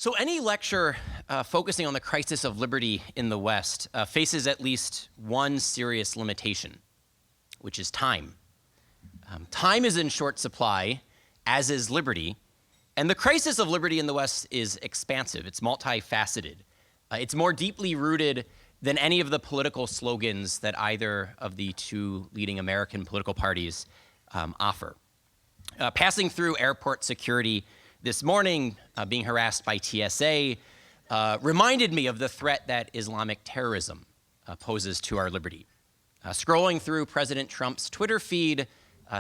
So any lecture focusing on the crisis of liberty in the West faces at least one serious limitation, which is time. Time is in short supply, as is liberty, and the crisis of liberty in the West is expansive. It's multifaceted. It's more deeply rooted than any of the political slogans that either of the two leading American political parties offer. Passing through airport security this morning, being harassed by TSA, reminded me of the threat that Islamic terrorism poses to our liberty. Scrolling through President Trump's Twitter feed,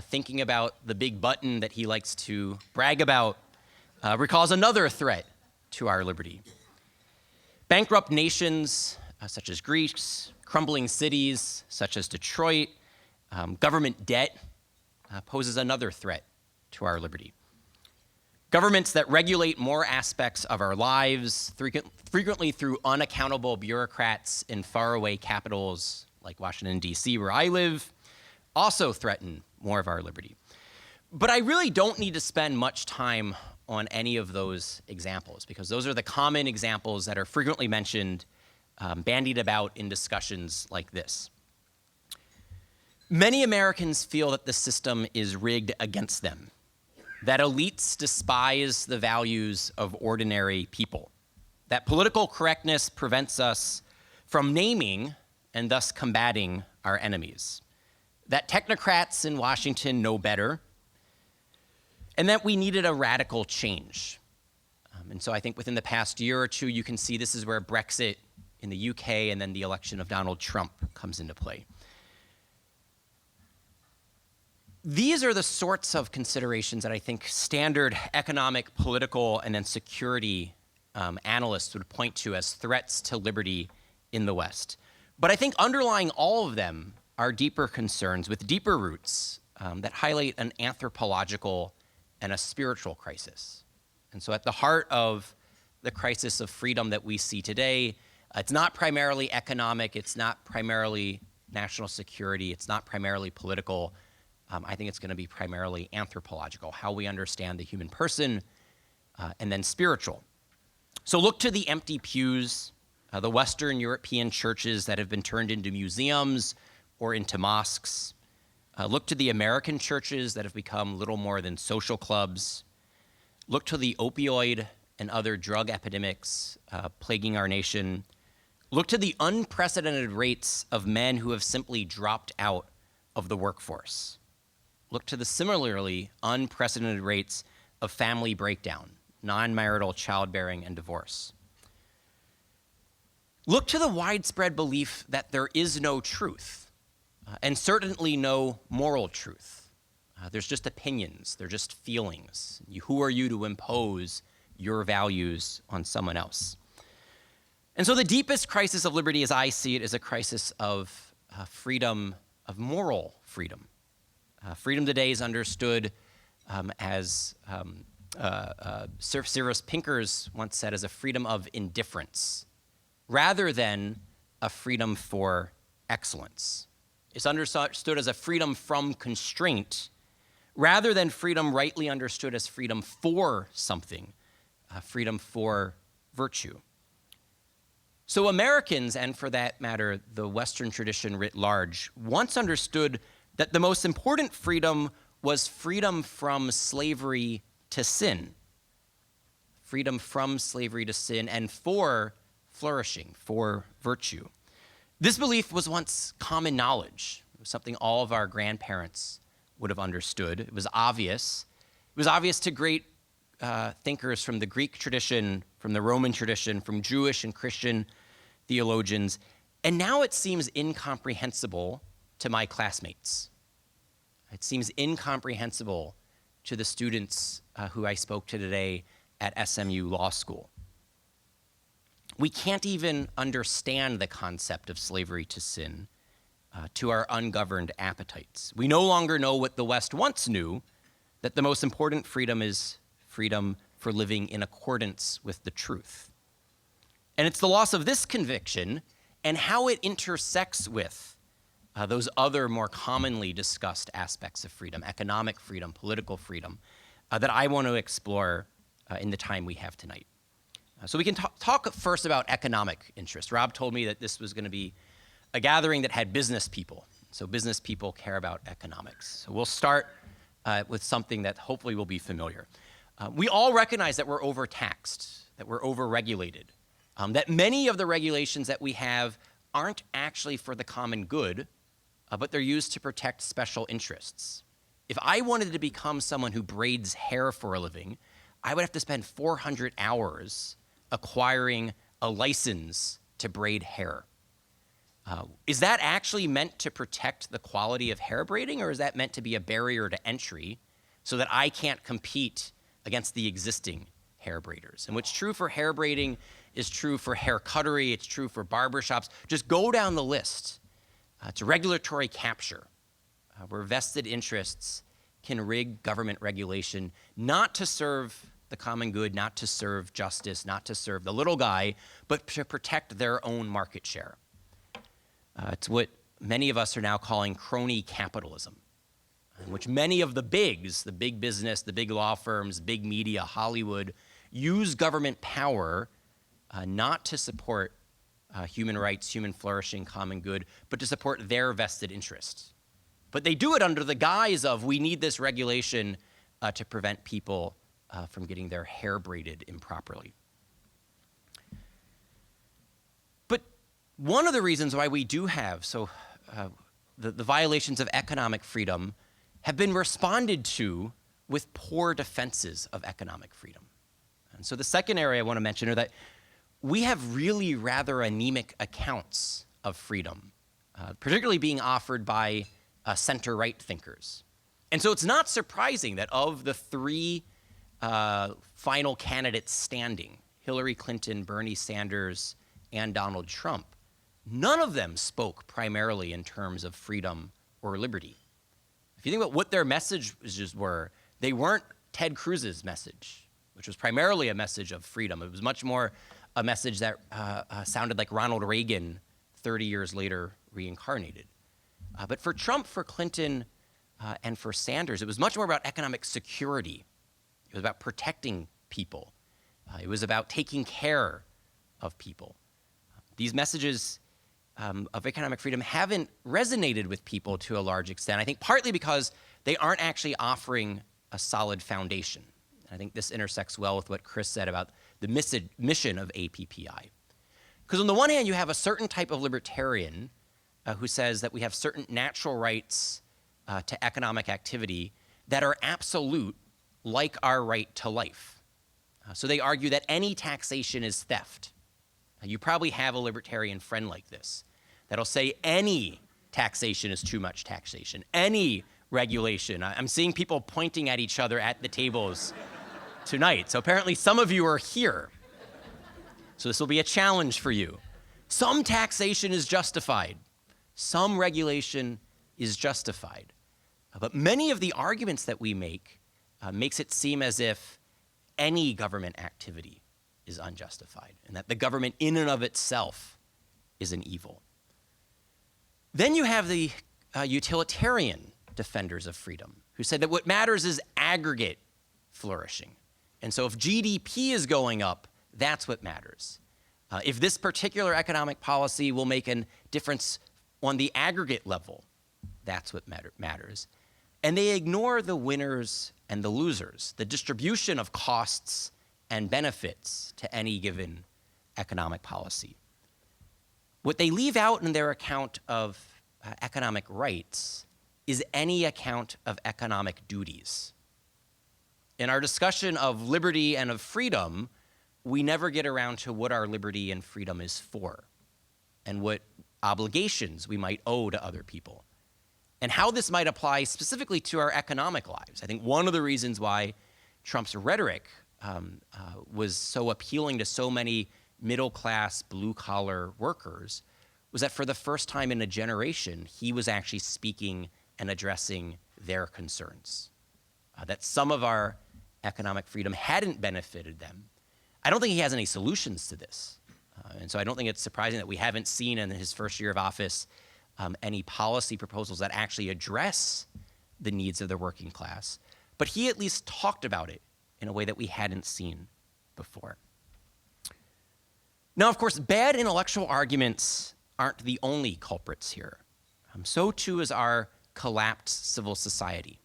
thinking about the big button that he likes to brag about, recalls another threat to our liberty. Bankrupt nations such as Greece, crumbling cities such as Detroit, government debt poses another threat to our liberty. Governments that regulate more aspects of our lives, frequently through unaccountable bureaucrats in faraway capitals like Washington, D.C., where I live, also threaten more of our liberty. But I really don't need to spend much time on any of those examples, because those are the common examples that are frequently mentioned, bandied about in discussions like this. Many Americans feel that the system is rigged against them, that elites despise the values of ordinary people, that political correctness prevents us from naming and thus combating our enemies, that technocrats in Washington know better, and that we needed a radical change. And so I think within the past year or two, you can see this is where Brexit in the UK and then the election of Donald Trump comes into play. These are the sorts of considerations that I think standard economic, political, and then security analysts would point to as threats to liberty in the West. But I think underlying all of them are deeper concerns with deeper roots that highlight an anthropological and a spiritual crisis. And so at the heart of the crisis of freedom that we see today, it's not primarily economic, it's not primarily national security, it's not primarily political. I think it's going to be primarily anthropological, how we understand the human person, and then spiritual. So look to the empty pews, the Western European churches that have been turned into museums or into mosques. Look to the American churches that have become little more than social clubs. Look to the opioid and other drug epidemics plaguing our nation. Look to the unprecedented rates of men who have simply dropped out of the workforce. Look to the similarly unprecedented rates of family breakdown, non-marital childbearing, and divorce. Look to the widespread belief that there is no truth, and certainly no moral truth. There's just opinions, they're just feelings. Who are you to impose your values on someone else? And so the deepest crisis of liberty, as I see it, is a crisis of freedom, of moral freedom. Freedom today is understood as Sir Cyrus Pinkers once said, as a freedom of indifference, rather than a freedom for excellence. It's understood as a freedom from constraint, rather than freedom rightly understood as freedom for something, freedom for virtue. So Americans, and for that matter, the Western tradition writ large, once understood that the most important freedom was freedom from slavery to sin. Freedom from slavery to sin and for flourishing, for virtue. This belief was once common knowledge. It was something all of our grandparents would have understood. It was obvious. It was obvious to great thinkers from the Greek tradition, from the Roman tradition, from Jewish and Christian theologians. And now it seems incomprehensible to my classmates. It seems incomprehensible to the students who I spoke to today at SMU Law School. We can't even understand the concept of slavery to sin, to our ungoverned appetites. We no longer know what the West once knew, that the most important freedom is freedom for living in accordance with the truth. And it's the loss of this conviction and how it intersects with those other more commonly discussed aspects of freedom, economic freedom, political freedom, that I want to explore in the time we have tonight. So we can talk first about economic interest. Rob told me that this was going to be a gathering that had business people. So business people care about economics. So we'll start with something that hopefully will be familiar. We all recognize that we're overtaxed, that we're overregulated, that many of the regulations that we have aren't actually for the common good, but they're used to protect special interests. If I wanted to become someone who braids hair for a living, I would have to spend 400 hours acquiring a license to braid hair. Is that actually meant to protect the quality of hair braiding, or is that meant to be a barrier to entry so that I can't compete against the existing hair braiders? And what's true for hair braiding is true for hair cuttery, it's true for barbershops. Just go down the list. It's regulatory capture, where vested interests can rig government regulation not to serve the common good, not to serve justice, not to serve the little guy, but to protect their own market share. It's what many of us are now calling crony capitalism, in which many of the bigs, the big business, the big law firms, big media, Hollywood, use government power not to support human rights, human flourishing, common good, but to support their vested interests. But they do it under the guise of, we need this regulation to prevent people from getting their hair braided improperly. But one of the reasons why we do have, the violations of economic freedom have been responded to with poor defenses of economic freedom. And so the second area I want to mention are that we have really rather anemic accounts of freedom, particularly being offered by center-right thinkers. And so it's not surprising that of the three final candidates standing, Hillary Clinton, Bernie Sanders, and Donald Trump, none of them spoke primarily in terms of freedom or liberty. If you think about what their messages were, they weren't Ted Cruz's message, which was primarily a message of freedom. It was much more a message that sounded like Ronald Reagan 30 years later reincarnated. But for Trump, for Clinton, and for Sanders, it was much more about economic security. It was about protecting people. It was about taking care of people. These messages of economic freedom haven't resonated with people to a large extent, I think partly because they aren't actually offering a solid foundation. And I think this intersects well with what Chris said about the mission of APPI. Because on the one hand, you have a certain type of libertarian who says that we have certain natural rights to economic activity that are absolute, like our right to life. So they argue that any taxation is theft. You probably have a libertarian friend like this that'll say any taxation is too much taxation, any regulation. I'm seeing people pointing at each other at the tables tonight. So apparently some of you are here. So this will be a challenge for you. Some taxation is justified. Some regulation is justified. But many of the arguments that we make makes it seem as if any government activity is unjustified and that the government in and of itself is an evil. Then you have the utilitarian defenders of freedom who said that what matters is aggregate flourishing. And so if GDP is going up, that's what matters. If this particular economic policy will make a difference on the aggregate level, that's what matters. And they ignore the winners and the losers, the distribution of costs and benefits to any given economic policy. What they leave out in their account of economic rights is any account of economic duties. In our discussion of liberty and of freedom, we never get around to what our liberty and freedom is for and what obligations we might owe to other people and how this might apply specifically to our economic lives. I think one of the reasons why Trump's rhetoric was so appealing to so many middle-class, blue-collar workers was that for the first time in a generation, he was actually speaking and addressing their concerns, that some of our economic freedom hadn't benefited them. I don't think he has any solutions to this. And so I don't think it's surprising that we haven't seen in his first year of office any policy proposals that actually address the needs of the working class. But he at least talked about it in a way that we hadn't seen before. Now, of course, bad intellectual arguments aren't the only culprits here. So too is our collapsed civil society,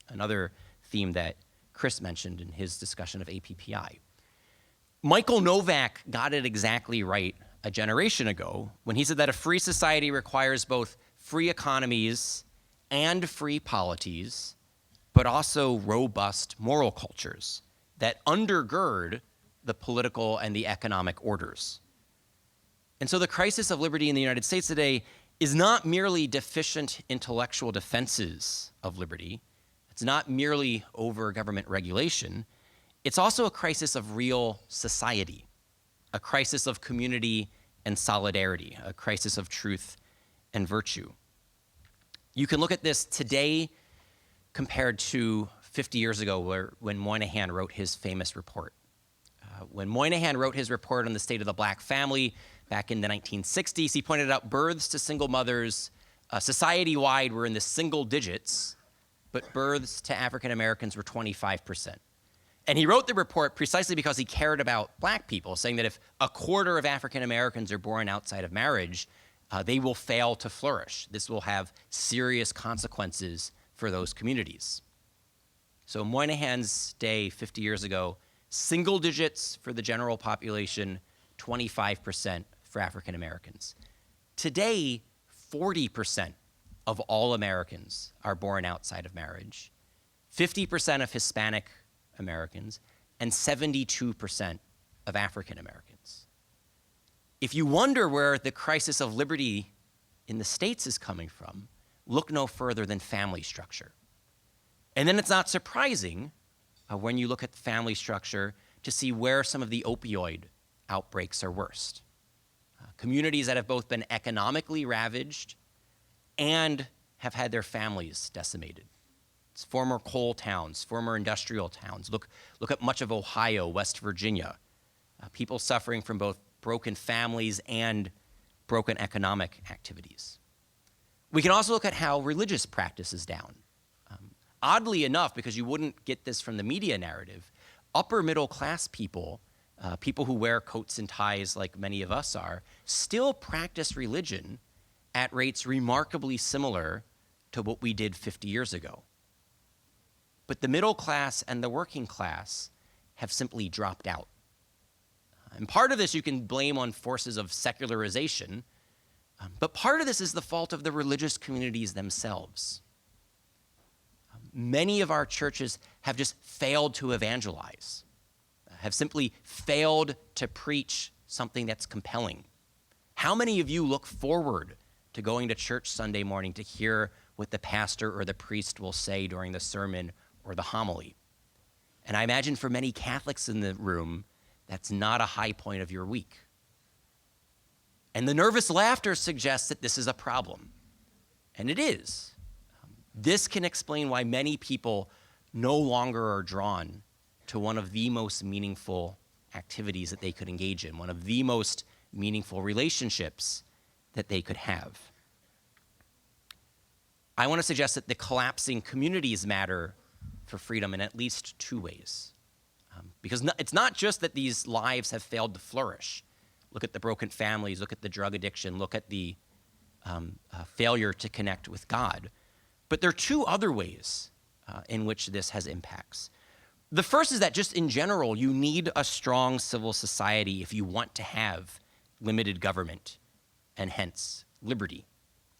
another theme that Chris mentioned in his discussion of APPI. Michael Novak got it exactly right a generation ago when he said that a free society requires both free economies and free polities, but also robust moral cultures that undergird the political and the economic orders. And so the crisis of liberty in the United States today is not merely deficient intellectual defenses of liberty. It's not merely over government regulation. It's also a crisis of real society, a crisis of community and solidarity, a crisis of truth and virtue. You can look at this today compared to 50 years ago when Moynihan wrote his famous report. When Moynihan wrote his report on the state of the black family back in the 1960s, he pointed out births to single mothers society-wide were in the single digits, but births to African Americans were 25%. And he wrote the report precisely because he cared about black people, saying that if a quarter of African Americans are born outside of marriage, they will fail to flourish. This will have serious consequences for those communities. So Moynihan's day 50 years ago, single digits for the general population, 25% for African Americans. Today, 40% of all Americans are born outside of marriage, 50% of Hispanic Americans, and 72% of African Americans. If you wonder where the crisis of liberty in the States is coming from, look no further than family structure. And then it's not surprising when you look at family structure to see where some of the opioid outbreaks are worst. Communities that have both been economically ravaged and have had their families decimated. It's former coal towns, former industrial towns. Look at much of Ohio, West Virginia. People suffering from both broken families and broken economic activities. We can also look at how religious practice is down. Oddly enough, because you wouldn't get this from the media narrative, upper middle class people, people who wear coats and ties like many of us are, still practice religion at rates remarkably similar to what we did 50 years ago. But the middle class and the working class have simply dropped out. And part of this you can blame on forces of secularization, but part of this is the fault of the religious communities themselves. Many of our churches have just failed to evangelize, have simply failed to preach something that's compelling. How many of you look forward to going to church Sunday morning to hear what the pastor or the priest will say during the sermon or the homily? And I imagine for many Catholics in the room, that's not a high point of your week. And the nervous laughter suggests that this is a problem. And it is. This can explain why many people no longer are drawn to one of the most meaningful activities that they could engage in, one of the most meaningful relationships that they could have. I want to suggest that the collapsing communities matter for freedom in at least two ways. Because it's not just that these lives have failed to flourish. Look at the broken families, look at the drug addiction, look at the failure to connect with God. But there are two other ways in which this has impacts. The first is that just in general, you need a strong civil society if you want to have limited government and hence liberty.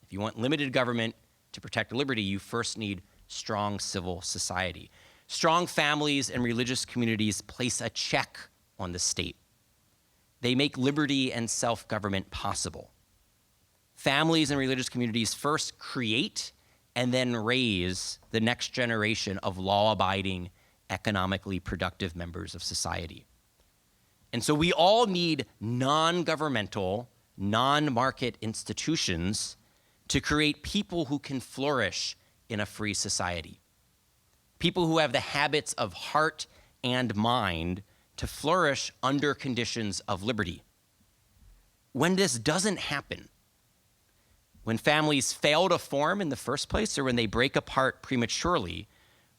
If you want limited government to protect liberty, you first need strong civil society. Strong families and religious communities place a check on the state. They make liberty and self-government possible. Families and religious communities first create and then raise the next generation of law-abiding, economically productive members of society. And so we all need non-governmental, non-market institutions to create people who can flourish in a free society. People who have the habits of heart and mind to flourish under conditions of liberty. When this doesn't happen, when families fail to form in the first place or when they break apart prematurely,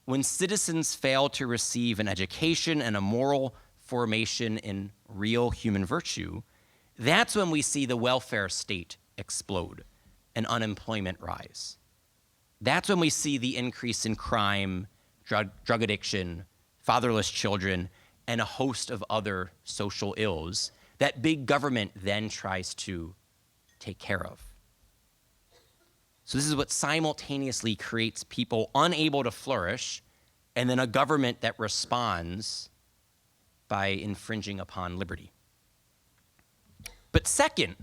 when citizens fail to receive an education and a moral formation in real human virtue, that's when we see the welfare state explode and unemployment rise. That's when we see the increase in crime, drug addiction, fatherless children, and a host of other social ills that big government then tries to take care of. So this is what simultaneously creates people unable to flourish, and then a government that responds by infringing upon liberty. But second,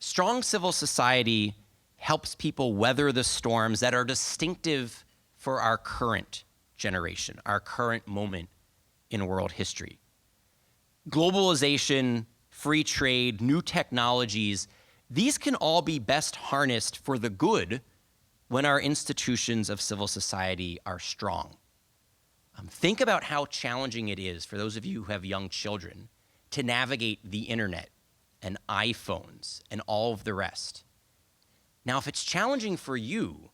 strong civil society helps people weather the storms that are distinctive for our current generation, our current moment in world history. Globalization, free trade, new technologies, these can all be best harnessed for the good when our institutions of civil society are strong. Think about how challenging it is for those of you who have young children to navigate the internet and iPhones and all of the rest. Now, if it's challenging for you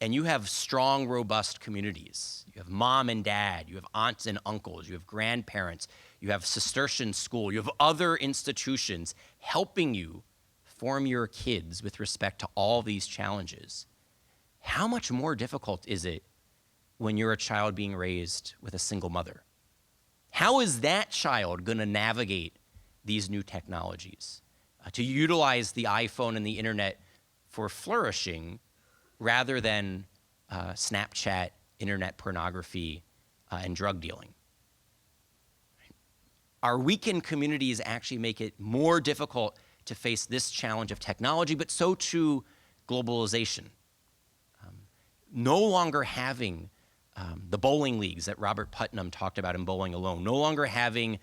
and you have strong, robust communities, you have mom and dad, you have aunts and uncles, you have grandparents, you have Cistercian school, you have other institutions helping you form your kids with respect to all these challenges, how much more difficult is it when you're a child being raised with a single mother? How is that child going to navigate these new technologies, to utilize the iPhone and the internet for flourishing rather than Snapchat, internet pornography, and drug dealing? Our weakened communities actually make it more difficult to face this challenge of technology, but so too globalization. No longer having the bowling leagues that Robert Putnam talked about in Bowling Alone, no longer having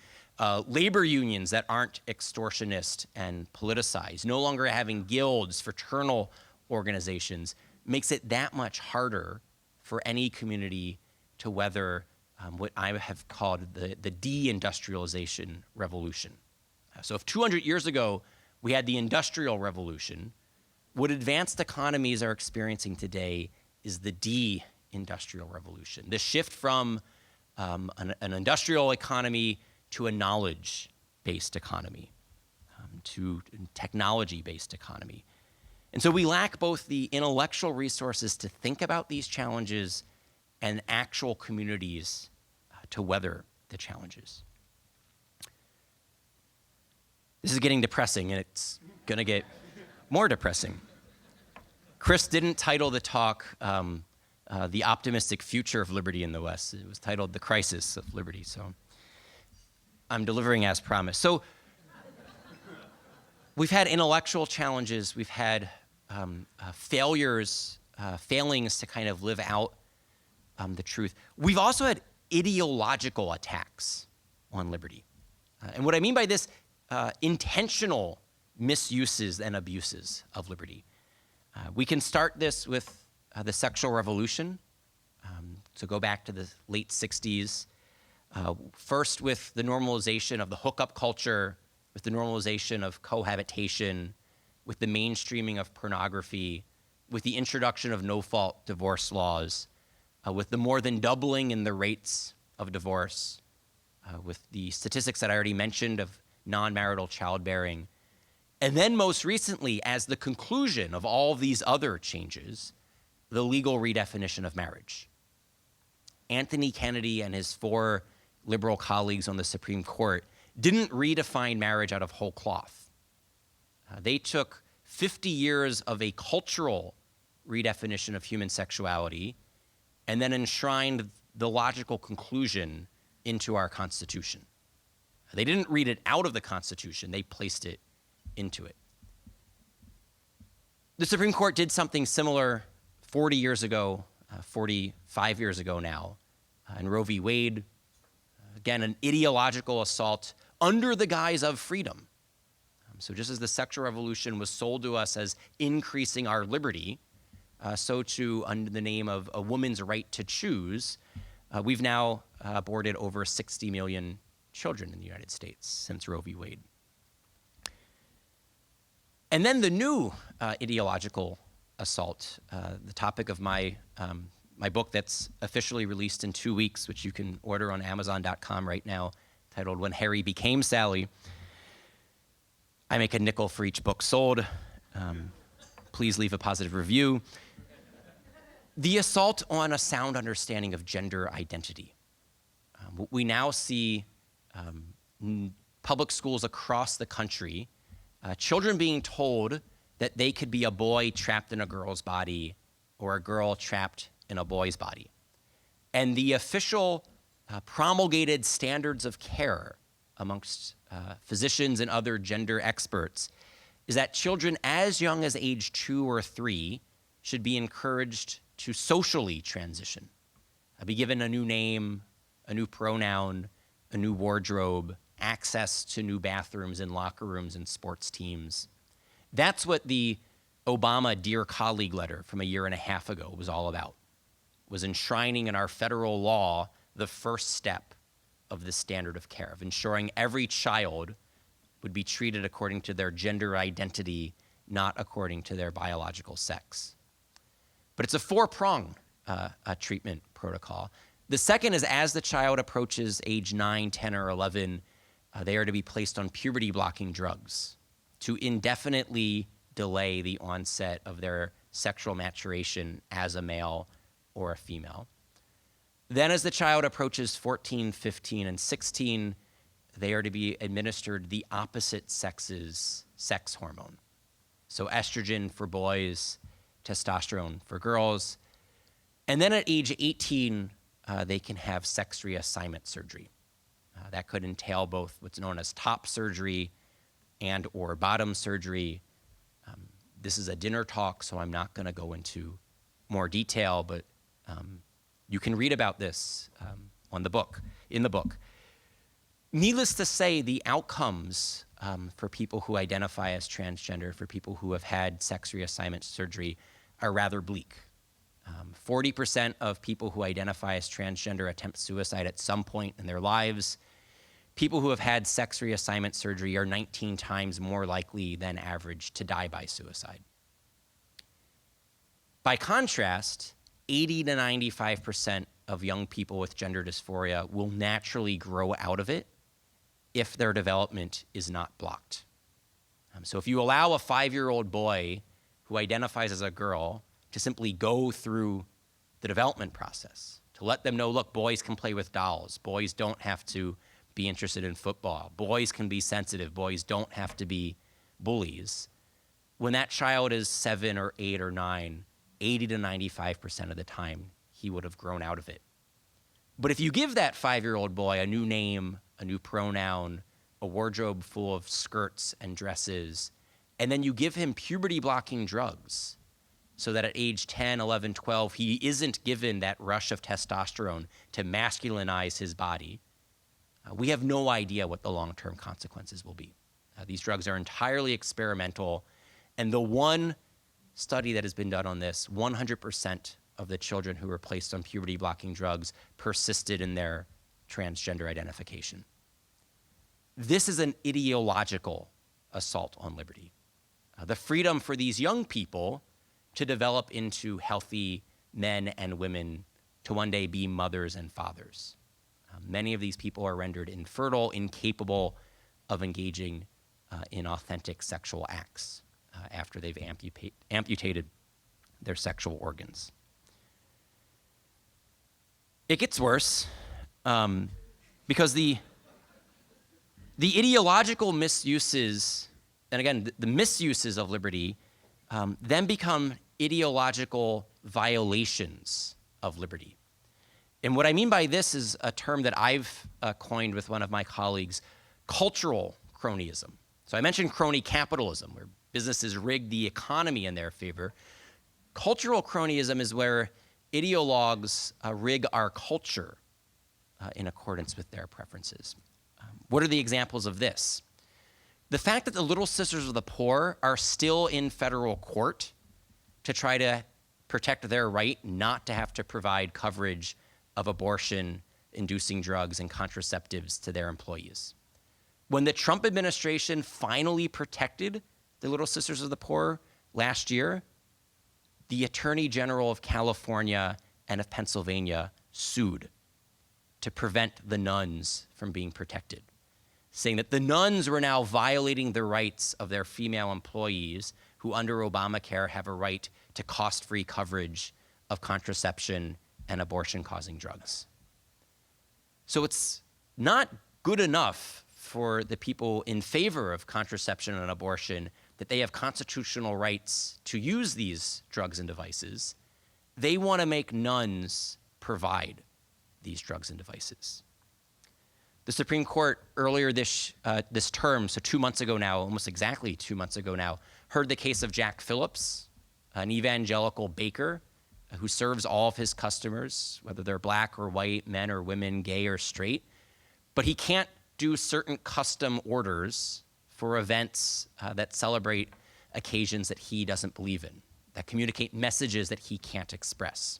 labor unions that aren't extortionist and politicized, no longer having guilds, fraternal organizations, makes it that much harder for any community to weather what I have called the de-industrialization revolution. So if 200 years ago we had the Industrial Revolution, what advanced economies are experiencing today is the de-industrial revolution, the shift from an industrial economy to a knowledge-based economy, to technology-based economy. And so we lack both the intellectual resources to think about these challenges and actual communities to weather the challenges. This is getting depressing, and it's going to get more depressing. Chris didn't title the talk The Optimistic Future of Liberty in the West. It was titled The Crisis of Liberty, so I'm delivering as promised. So we've had intellectual challenges, we've had failings to kind of live out the truth. We've also had ideological attacks on liberty. And what I mean by this, intentional misuses and abuses of liberty. We can start this with the sexual revolution, so go back to the late 60s, first with the normalization of the hookup culture, with the normalization of cohabitation, with the mainstreaming of pornography, with the introduction of no-fault divorce laws, with the more than doubling in the rates of divorce, with the statistics that I already mentioned of non-marital childbearing, and then most recently, as the conclusion of all these other changes, the legal redefinition of marriage. Anthony Kennedy and his 4 liberal colleagues on the Supreme Court didn't redefine marriage out of whole cloth. They took 50 years of a cultural redefinition of human sexuality and then enshrined the logical conclusion into our Constitution. They didn't read it out of the Constitution, they placed it into it. The Supreme Court did something similar 40 years ago, 45 years ago now, in Roe v. Wade. Again, an ideological assault under the guise of freedom. So just as the sexual revolution was sold to us as increasing our liberty, so too under the name of a woman's right to choose, we've now aborted over 60 million children in the United States since Roe v. Wade. And then the new ideological assault, the topic of my book that's officially released in 2 weeks, which you can order on Amazon.com right now, titled When Harry Became Sally. I make a nickel for each book sold. Please leave a positive review. The assault on a sound understanding of gender identity. We now see public schools across the country, children being told that they could be a boy trapped in a girl's body or a girl trapped in a boy's body. And the official promulgated standards of care amongst physicians and other gender experts is that children as young as age 2 or 3 should be encouraged to socially transition, be given a new name, a new pronoun, a new wardrobe, access to new bathrooms and locker rooms and sports teams. That's what the Obama Dear Colleague letter from a year and a half ago was all about, was enshrining in our federal law the first step of the standard of care, of ensuring every child would be treated according to their gender identity, not according to their biological sex. But it's a 4-pronged treatment protocol. The second is as the child approaches age 9, 10, or 11, they are to be placed on puberty-blocking drugs to indefinitely delay the onset of their sexual maturation as a male or a female. Then as the child approaches 14, 15, and 16, they are to be administered the opposite sex's sex hormone. So estrogen for boys, testosterone for girls. And then at age 18, they can have sex reassignment surgery. That could entail both what's known as top surgery and or bottom surgery. This is a dinner talk, so I'm not going to go into more detail, but you can read about this in the book. Needless to say, the outcomes for people who identify as transgender, for people who have had sex reassignment surgery, are rather bleak. 40% of people who identify as transgender attempt suicide at some point in their lives. People who have had sex reassignment surgery are 19 times more likely than average to die by suicide. By contrast, 80 to 95% of young people with gender dysphoria will naturally grow out of it if their development is not blocked. So if you allow a 5-year-old boy who identifies as a girl to simply go through the development process, to let them know, look, boys can play with dolls, boys don't have to be interested in football, boys can be sensitive, boys don't have to be bullies. When that child is 7 or 8 or 9, 80 to 95% of the time, he would have grown out of it. But if you give that 5-year-old boy a new name, a new pronoun, a wardrobe full of skirts and dresses, and then you give him puberty-blocking drugs so that at age 10, 11, 12, he isn't given that rush of testosterone to masculinize his body, we have no idea what the long-term consequences will be. These drugs are entirely experimental, and the one study that has been done on this, 100% of the children who were placed on puberty-blocking drugs persisted in their transgender identification. This is an ideological assault on liberty. The freedom for these young people to develop into healthy men and women, to one day be mothers and fathers. Many of these people are rendered infertile, incapable of engaging in authentic sexual acts after they've amputated their sexual organs. It gets worse because the ideological misuses, and again, the misuses of liberty then become ideological violations of liberty. And what I mean by this is a term that I've coined with one of my colleagues, cultural cronyism. So I mentioned crony capitalism, where businesses rig the economy in their favor. Cultural cronyism is where ideologues rig our culture in accordance with their preferences. What are the examples of this? The fact that the Little Sisters of the Poor are still in federal court to try to protect their right not to have to provide coverage of abortion-inducing drugs and contraceptives to their employees. When the Trump administration finally protected the Little Sisters of the Poor last year, the Attorney General of California and of Pennsylvania sued to prevent the nuns from being protected. saying that the nuns were now violating the rights of their female employees who under Obamacare have a right to cost-free coverage of contraception and abortion-causing drugs. So it's not good enough for the people in favor of contraception and abortion that they have constitutional rights to use these drugs and devices. They want to make nuns provide these drugs and devices. The Supreme Court earlier this term, so 2 months ago now, almost exactly 2 months ago now, heard the case of Jack Phillips, an evangelical baker who serves all of his customers, whether they're black or white, men or women, gay or straight, but he can't do certain custom orders for events that celebrate occasions that he doesn't believe in, that communicate messages that he can't express.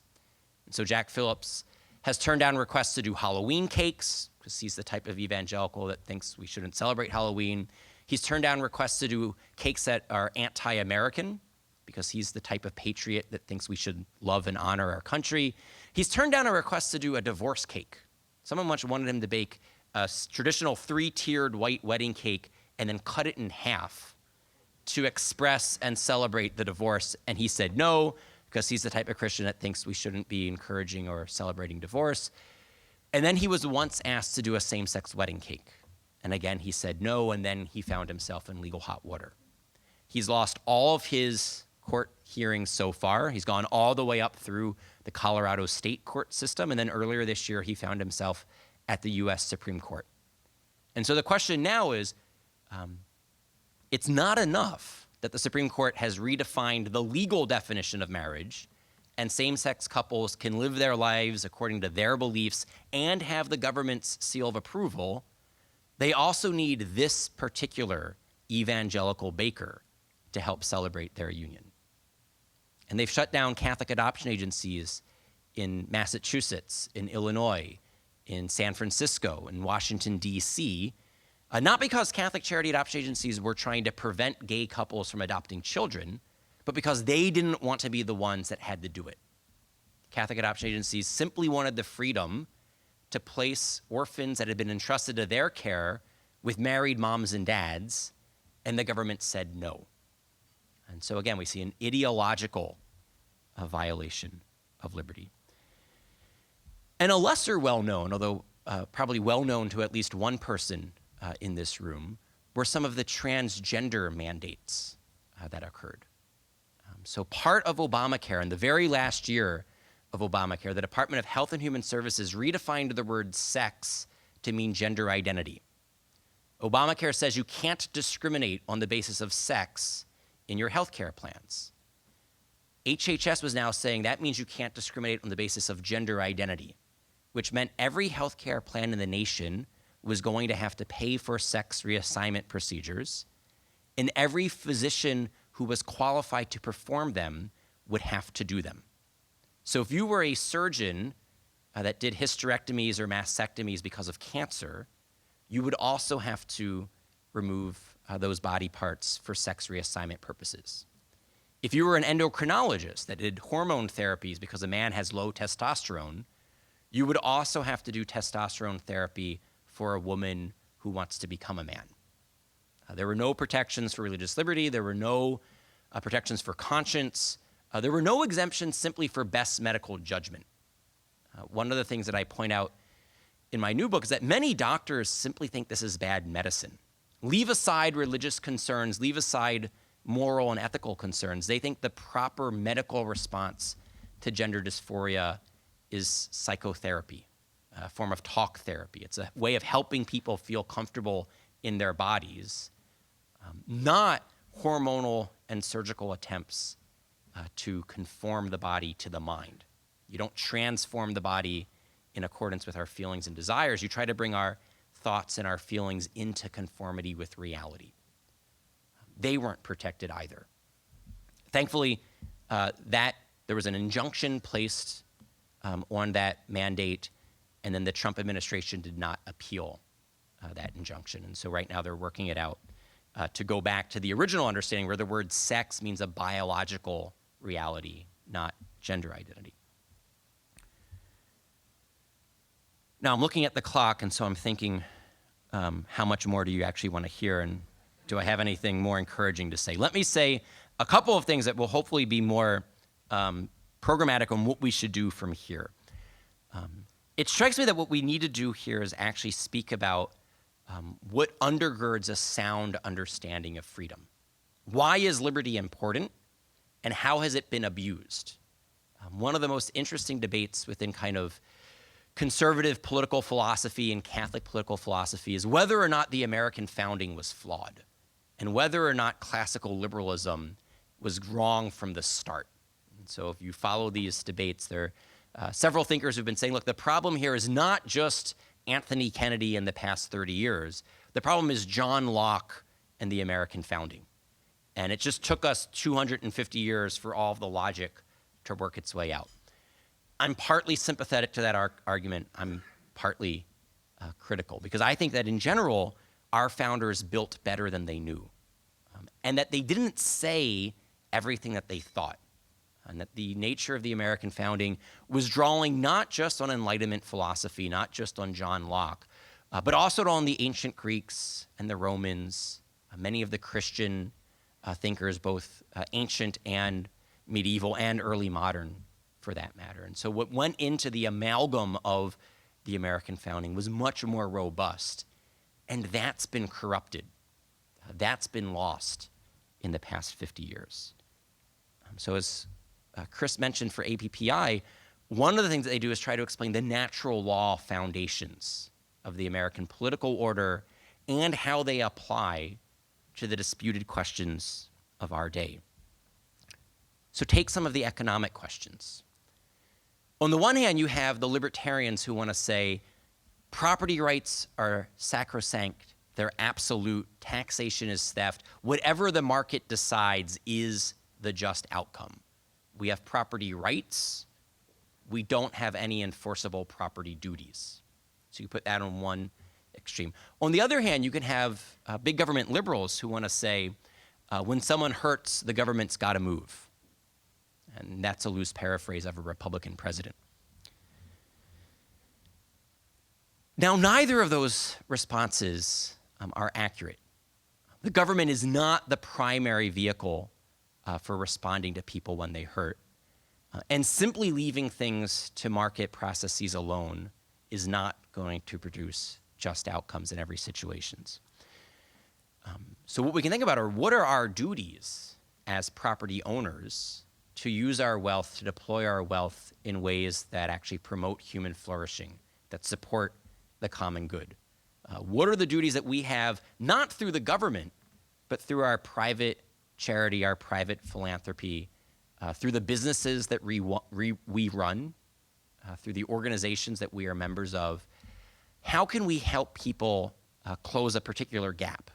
And so Jack Phillips has turned down requests to do Halloween cakes, because he's the type of evangelical that thinks we shouldn't celebrate Halloween. He's turned down requests to do cakes that are anti-American, because he's the type of patriot that thinks we should love and honor our country. He's turned down a request to do a divorce cake. Someone once wanted him to bake a traditional 3-tiered white wedding cake and then cut it in half to express and celebrate the divorce. And he said no, because he's the type of Christian that thinks we shouldn't be encouraging or celebrating divorce. And then he was once asked to do a same-sex wedding cake. And again, he said no, and then he found himself in legal hot water. He's lost all of his court hearings so far. He's gone all the way up through the Colorado state court system, and then earlier this year, he found himself at the US Supreme Court. And so the question now is, it's not enough that the Supreme Court has redefined the legal definition of marriage and same-sex couples can live their lives according to their beliefs and have the government's seal of approval. They also need this particular evangelical baker to help celebrate their union. And they've shut down Catholic adoption agencies in Massachusetts, in Illinois, in San Francisco, in Washington, D.C., not because Catholic charity adoption agencies were trying to prevent gay couples from adopting children, but because they didn't want to be the ones that had to do it. Catholic adoption agencies simply wanted the freedom to place orphans that had been entrusted to their care with married moms and dads, and the government said no. And so again, we see an ideological violation of liberty. And a lesser well-known, although probably well-known to at least one person in this room, were some of the transgender mandates that occurred. So part of Obamacare, in the very last year of Obamacare, the Department of Health and Human Services redefined the word sex to mean gender identity. Obamacare says you can't discriminate on the basis of sex in your healthcare plans. HHS was now saying that means you can't discriminate on the basis of gender identity, which meant every healthcare plan in the nation was going to have to pay for sex reassignment procedures, and every physician who was qualified to perform them would have to do them. So if you were a surgeon that did hysterectomies or mastectomies because of cancer, you would also have to remove those body parts for sex reassignment purposes. If you were an endocrinologist that did hormone therapies because a man has low testosterone, you would also have to do testosterone therapy for a woman who wants to become a man. There were no protections for religious liberty. There were no protections for conscience. There were no exemptions simply for best medical judgment. One of the things that I point out in my new book is that many doctors simply think this is bad medicine. Leave aside religious concerns, leave aside moral and ethical concerns. They think the proper medical response to gender dysphoria is psychotherapy, a form of talk therapy. It's a way of helping people feel comfortable in their bodies, not hormonal and surgical attempts to conform the body to the mind. You don't transform the body in accordance with our feelings and desires. You try to bring our thoughts and our feelings into conformity with reality. They weren't protected either. Thankfully, there was an injunction placed on that mandate, and then the Trump administration did not appeal that injunction. And so right now they're working it out to go back to the original understanding where the word sex means a biological reality, not gender identity. Now I'm looking at the clock, and so I'm thinking how much more do you actually want to hear, and do I have anything more encouraging to say? Let me say a couple of things that will hopefully be more programmatic on what we should do from here. It strikes me that what we need to do here is actually speak about what undergirds a sound understanding of freedom. Why is liberty important, and how has it been abused? One of the most interesting debates within kind of conservative political philosophy and Catholic political philosophy is whether or not the American founding was flawed, and whether or not classical liberalism was wrong from the start. And so if you follow these debates, there are several thinkers who've been saying, look, the problem here is not just Anthony Kennedy in the past 30 years. The problem is John Locke and the American founding. And it just took us 250 years for all of the logic to work its way out. I'm partly sympathetic to that argument. I'm partly critical, because I think that in general, our founders built better than they knew, and that they didn't say everything that they thought, and that the nature of the American founding was drawing not just on Enlightenment philosophy, not just on John Locke, but also on the ancient Greeks and the Romans, many of the Christian thinkers, both ancient and medieval and early modern, for that matter. And so what went into the amalgam of the American founding was much more robust, and that's been corrupted. That's been lost in the past 50 years. So as Chris mentioned for APPI, one of the things that they do is try to explain the natural law foundations of the American political order and how they apply to the disputed questions of our day. So take some of the economic questions. On the one hand, you have the libertarians who want to say property rights are sacrosanct, they're absolute, taxation is theft, whatever the market decides is the just outcome. We have property rights, we don't have any enforceable property duties. So you put that on one extreme. On the other hand, you can have big government liberals who want to say when someone hurts, the government's got to move. And that's a loose paraphrase of a Republican president. Now, neither of those responses are accurate. The government is not the primary vehicle for responding to people when they hurt. And simply leaving things to market processes alone is not going to produce just outcomes in every situation. So what we can think about are, what are our duties as property owners to use our wealth, to deploy our wealth in ways that actually promote human flourishing, that support the common good? What are the duties that we have, not through the government, but through our private charity, our private philanthropy, through the businesses that we run, through the organizations that we are members of? How can we help people close a particular gap?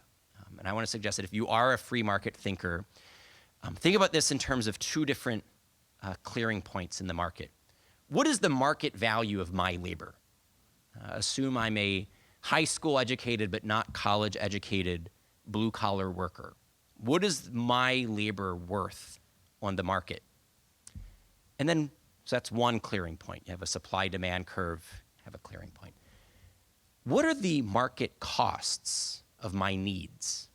And I want to suggest that if you are a free market thinker, think about this in terms of two different clearing points in the market. What is the market value of my labor? Assume I'm a high school educated but not college educated blue collar worker. What is my labor worth on the market? And then, so that's one clearing point. You have a supply demand curve, have a clearing point. What are the market costs of my needs?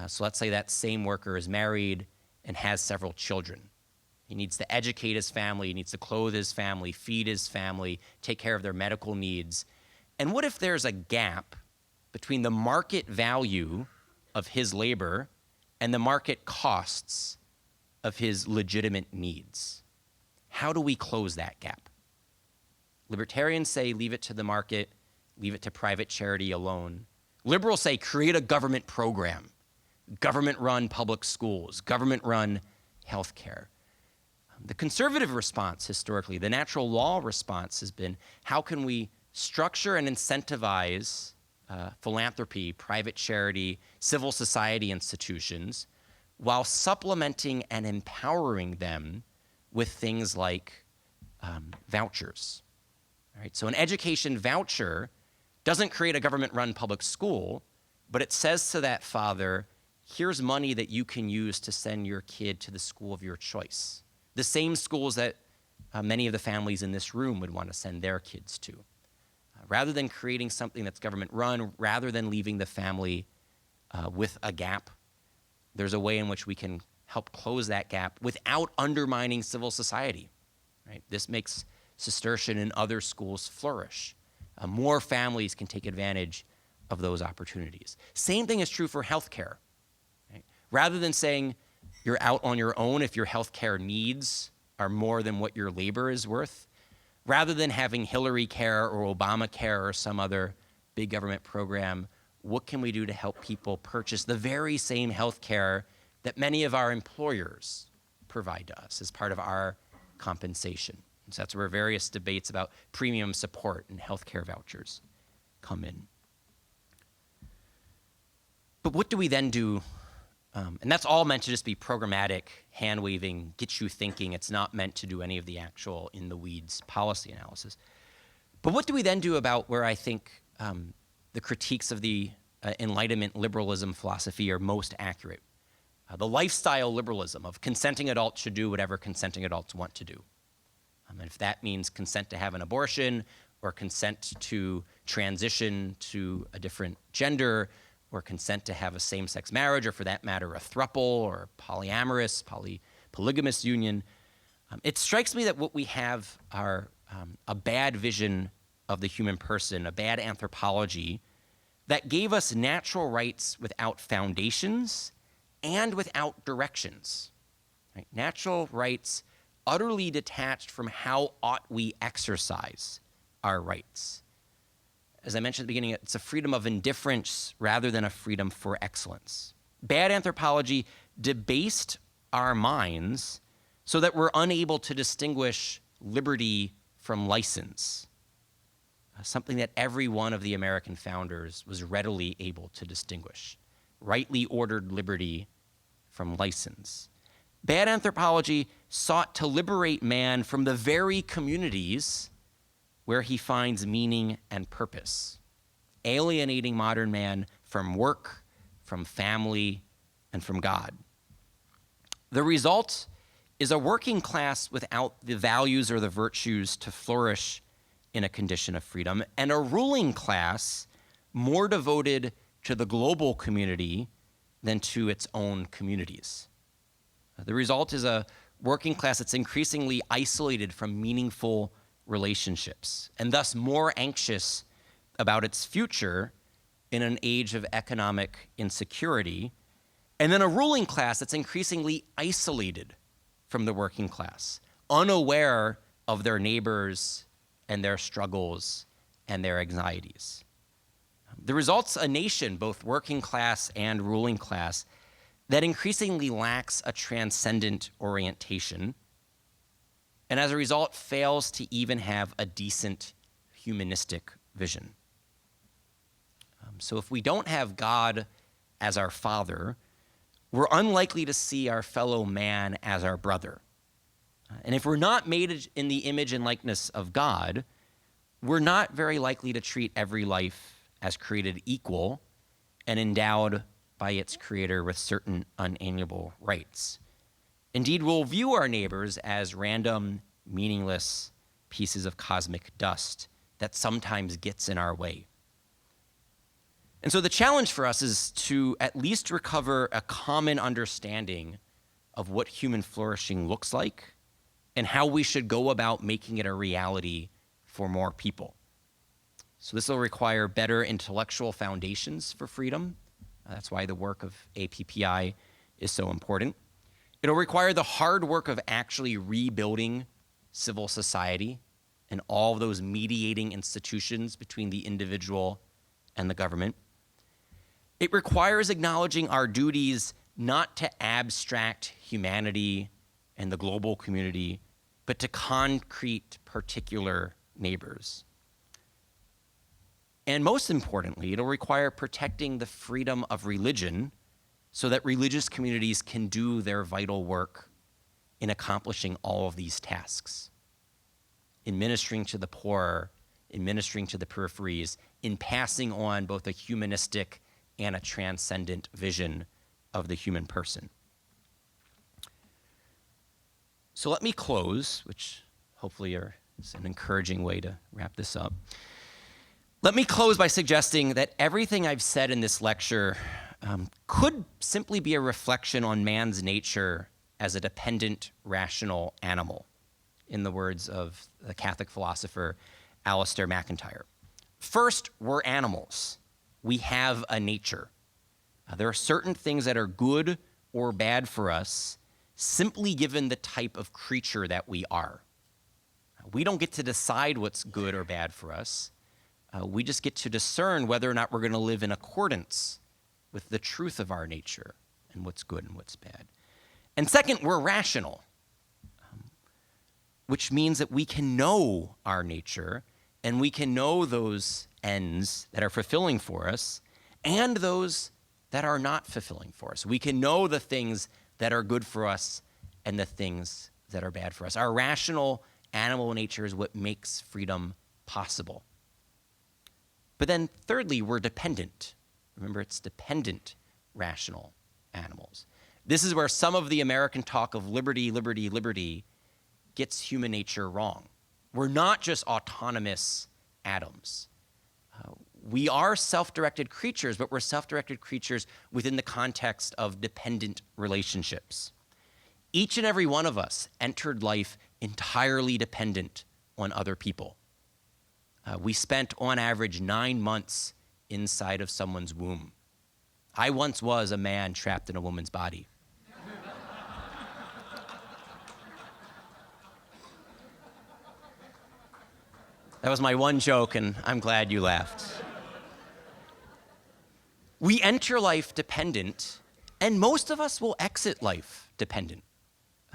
So let's say that same worker is married and has several children. He needs to educate his family, he needs to clothe his family, feed his family, take care of their medical needs. And what if there's a gap between the market value of his labor and the market costs of his legitimate needs? How do we close that gap? Libertarians say leave it to the market, leave it to private charity alone. Liberals say create a government program, government-run public schools, government-run healthcare. The conservative response historically, the natural law response, has been how can we structure and incentivize philanthropy, private charity, civil society institutions, while supplementing and empowering them with things like vouchers. All right? So an education voucher doesn't create a government-run public school, but it says to that father, here's money that you can use to send your kid to the school of your choice. The same schools that many of the families in this room would want to send their kids to. Rather than creating something that's government run, rather than leaving the family with a gap, there's a way in which we can help close that gap without undermining civil society. Right? This makes Cistercian and other schools flourish. More families can take advantage of those opportunities. Same thing is true for healthcare. Right? Rather than saying you're out on your own if your healthcare needs are more than what your labor is worth, rather than having Hillary Care or Obamacare or some other big government program, what can we do to help people purchase the very same healthcare that many of our employers provide to us as part of our compensation? And so that's where various debates about premium support and healthcare vouchers come in. But what do we then do? And that's all meant to just be programmatic, hand-waving, get you thinking. It's not meant to do any of the actual in-the-weeds policy analysis. But what do we then do about where I think the critiques of the Enlightenment liberalism philosophy are most accurate? The lifestyle liberalism of consenting adults should do whatever consenting adults want to do. And if that means consent to have an abortion or consent to transition to a different gender or consent to have a same-sex marriage, or for that matter, a throuple or polyamorous, polygamous union, it strikes me that what we have are a bad vision of the human person, a bad anthropology that gave us natural rights without foundations and without directions. Right? Natural rights utterly detached from how ought we exercise our rights. As I mentioned at the beginning, it's a freedom of indifference rather than a freedom for excellence. Bad anthropology debased our minds so that we're unable to distinguish liberty from license, something that every one of the American founders was readily able to distinguish. Rightly ordered liberty from license. Bad anthropology sought to liberate man from the very communities where he finds meaning and purpose, alienating modern man from work, from family, and from God. The result is a working class without the values or the virtues to flourish in a condition of freedom, and a ruling class more devoted to the global community than to its own communities. The result is a working class that's increasingly isolated from meaningful relationships, and thus more anxious about its future in an age of economic insecurity, and then a ruling class that's increasingly isolated from the working class, unaware of their neighbors and their struggles and their anxieties. The result's a nation, both working class and ruling class, that increasingly lacks a transcendent orientation, and as a result fails to even have a decent humanistic vision. So if we don't have God as our Father, we're unlikely to see our fellow man as our brother. And if we're not made in the image and likeness of God, we're not very likely to treat every life as created equal and endowed by its creator with certain unalienable rights. Indeed, we'll view our neighbors as random, meaningless pieces of cosmic dust that sometimes gets in our way. And so the challenge for us is to at least recover a common understanding of what human flourishing looks like and how we should go about making it a reality for more people. So this will require better intellectual foundations for freedom. That's why the work of APPI is so important. It'll require the hard work of actually rebuilding civil society and all of those mediating institutions between the individual and the government. It requires acknowledging our duties not to abstract humanity and the global community, but to concrete particular neighbors. And most importantly, it'll require protecting the freedom of religion so that religious communities can do their vital work in accomplishing all of these tasks, in ministering to the poor, in ministering to the peripheries, in passing on both a humanistic and a transcendent vision of the human person. So let me close, which hopefully is an encouraging way to wrap this up, Let me close by suggesting that everything I've said in this lecture could simply be a reflection on man's nature as a dependent, rational animal, in the words of the Catholic philosopher Alistair MacIntyre. First, we're animals. We have a nature. There are certain things that are good or bad for us simply given the type of creature that we are. We don't get to decide what's good or bad for us. We just get to discern whether or not we're going to live in accordance with the truth of our nature and what's good and what's bad. And second, we're rational, which means that we can know our nature and we can know those ends that are fulfilling for us and those that are not fulfilling for us. We can know the things that are good for us and the things that are bad for us. Our rational animal nature is what makes freedom possible. But then thirdly, we're dependent. Remember, it's dependent rational animals. This is where some of the American talk of liberty, liberty, liberty gets human nature wrong. We're not just autonomous atoms. We are self-directed creatures, but we're self-directed creatures within the context of dependent relationships. Each and every one of us entered life entirely dependent on other people. We spent, on average, 9 months inside of someone's womb. I once was a man trapped in a woman's body. That was my one joke, and I'm glad you laughed. We enter life dependent, and most of us will exit life dependent.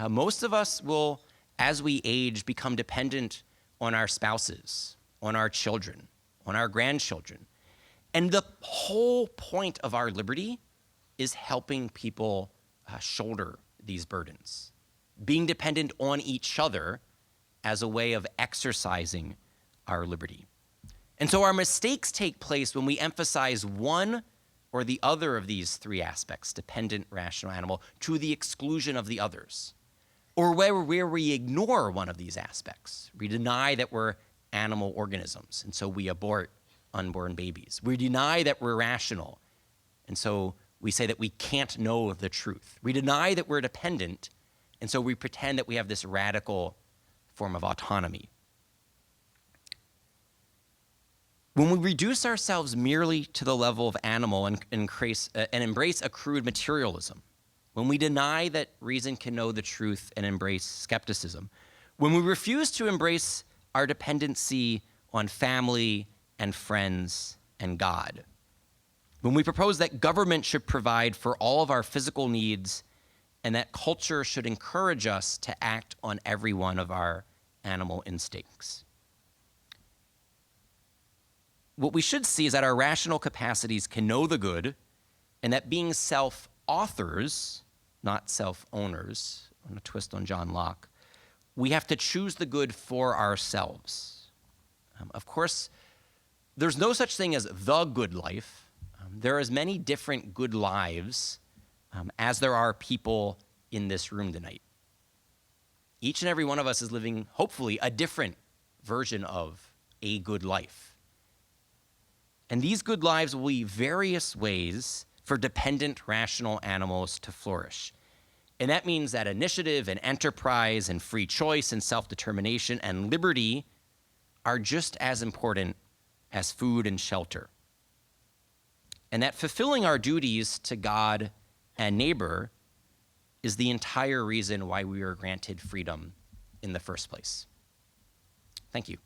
Most of us will, as we age, become dependent on our spouses, on our children, on our grandchildren. And the whole point of our liberty is helping people shoulder these burdens, being dependent on each other as a way of exercising our liberty. And so our mistakes take place when we emphasize one or the other of these three aspects, dependent, rational, animal, to the exclusion of the others, or where we ignore one of these aspects. We deny that we're animal organisms, and so we abort unborn babies. We deny that we're rational, and so we say that we can't know the truth. We deny that we're dependent, and so we pretend that we have this radical form of autonomy. When we reduce ourselves merely to the level of animal and embrace a crude materialism, when we deny that reason can know the truth and embrace skepticism, when we refuse to embrace our dependency on family and friends and God, when we propose that government should provide for all of our physical needs and that culture should encourage us to act on every one of our animal instincts. What we should see is that our rational capacities can know the good, and that being self-authors, not self-owners, on a twist on John Locke, we have to choose the good for ourselves. Of course, there's no such thing as the good life. There are as many different good lives as there are people in this room tonight. Each and every one of us is living, hopefully, a different version of a good life. And these good lives will be various ways for dependent, rational animals to flourish. And that means that initiative and enterprise and free choice and self-determination and liberty are just as important as food and shelter. And that fulfilling our duties to God and neighbor is the entire reason why we were granted freedom in the first place. Thank you.